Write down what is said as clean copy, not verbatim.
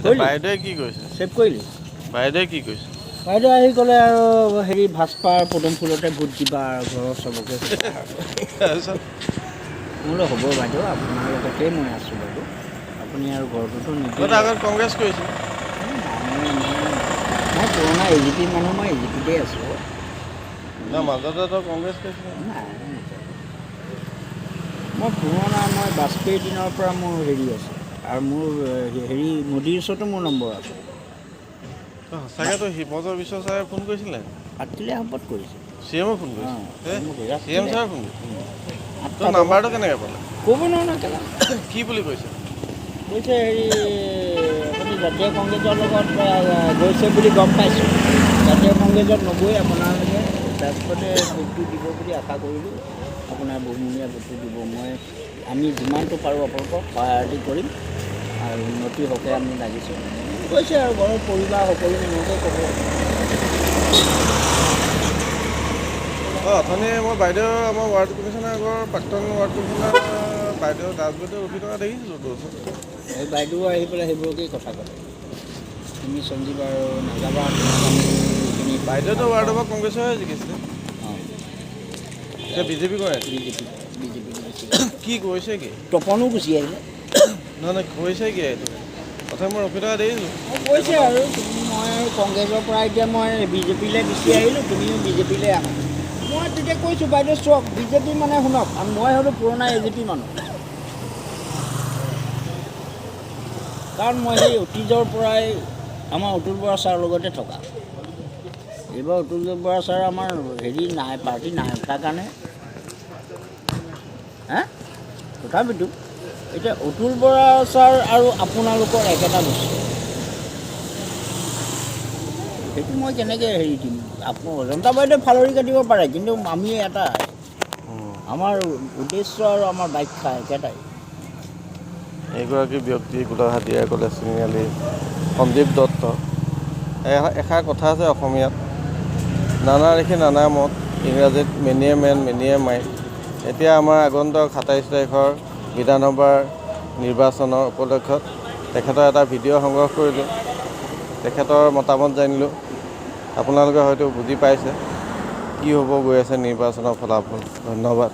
বাইদেৱে কি কৈছে? চেভ কৰিলি? বাইদেৱে কি কৈছে? বাইদেউ আহি ক'লে আৰু হেৰি ভাস্পাৰ পদুম ফুলতে ভোট দিবা আৰু ঘৰৰ চবকে তাৰপিছত মোলৈ হ'ব বাইদেউ আপোনাৰ লগতেই মই আছোঁ বাইদেউ আপুনি আৰু ঘৰটোতো তহঁতে আগত কংগ্ৰেছ কৰিছিল? মই পুৰণা AGP মানুহ মই AGPতে আছোঁ মাজতে তই কংগ্ৰেছ কৰিছিল? নাই মই পুৰণা মই বাজপেয়ীৰ দিনৰ পৰা মোৰ হেৰি আছে আৰু মোৰ হেৰি মোদীৰ ওচৰতো মোৰ নম্বৰ আছে সঁচাকৈ তই হিমন্ত বিশ্ব ছাৰে ফোন কৰিছিলে? পাতিলে সম্পদ কৰিছে CM-ও ফোন কৰিছে? CM ছাৰে ফোন কৰিছে? তোৰ ক'ব নাম্বাৰটো কেনেকৈ পালে? নোৱাৰো ন কেলা কি বুলি কৈছে? কৈছে হেৰি আপুনি জাতীয় কংগ্ৰেছৰ লগত গৈছে বুলি গম পাইছোঁ জাতীয় কংগ্ৰেছত নগৈ আপোনালোকে ৰাজপথে ভোটটো দিব বুলি আশা কৰিলোঁ আপোনাৰ বহুমূলীয়া ভোটটো দিব আমি যিমানটো পাৰোঁ আপোনালোকক সহায়তি কৰিম আৰু উন্নতিৰ হকে আমি লাগিছোঁ কৈছে আৰু ঘৰৰ পৰিবাৰ সকলো মানুহকে ক'ব অথনি মই বাইদেউ আমাৰ ৱাৰ্ড কমিশ্যনাৰ আগৰ প্ৰাক্তন ৱাৰ্ড কমিশ্যনাৰ বাইদেউ দাসবাবুৱে ৰখি থকা দেখিছিলোঁ তোৰ ওচৰত এই বাইদেউ আহি পেলাই সেইবোৰকেই কথা ক'লে তুমি সঞ্জীৱ আৰু নাযাবা বাইদেউতো ৱাৰ্ডৰ পৰা কংগ্ৰেছৰ জিকিছিলে অঁ এতিয়া বিজেপি কৰে? বিজেপি কি কৈছে কি? তপনো গুচি আহিলে নহয় কৈছে কি এইটো কথা মই ৰখি থকা দেখিছিলোঁ কৈছে আৰু মই আৰু কংগ্ৰেছৰ পৰা এতিয়া মই বিজেপিলৈ গুচি আহিলোঁ তুমিও বিজেপিলৈ আহা মই তেতিয়া কৈছোঁ বাইদেউ চাওক বিজেপি মানে শুনক মই হ'লোঁ পুৰণা AGP মানুহ কাৰণ মই সেই অতীজৰ পৰাই আমাৰ অতুল বৰা ছাৰৰ লগতে থকা এইবাৰ অতুল বৰা ছাৰ আমাৰ হেৰি নাই পাৰ্টি নাই তাৰ কাৰণে তথাপিতো এতিয়া অতুল বৰা ছাৰ আৰু আপোনালোকৰ একেটা বস্তু সেইটো মই কেনেকৈ হেৰি দিম অজন্তা বাইদেৱে ফালৰি কাটিব পাৰে কিন্তু আমি এটা আমাৰ উদ্দেশ্য আৰু আমাৰ ব্যাখ্যা একেটাই এইগৰাকী ব্যক্তি গোলাঘাট দিয়াৰ কলেজ তিনিআলি সঞ্জীৱ দত্ত এষাৰ কথা আছে অসমীয়াত নানা দেখি নানা মত ইংৰাজীত মেনিয়ে মেন মেনিয়ে মাইণ্ড এতিয়া আমাৰ আগন্তুক 27 তাৰিখৰ বিধানসভাৰ নিৰ্বাচনৰ উপলক্ষত তেখেতৰ এটা ভিডিঅ' সংগ্ৰহ কৰিলোঁ তেখেতৰ মতামত জানিলোঁ আপোনালোকে হয়তো বুজি পাইছে কি হ'ব গৈ আছে নিৰ্বাচনৰ ফলাফল ধন্যবাদ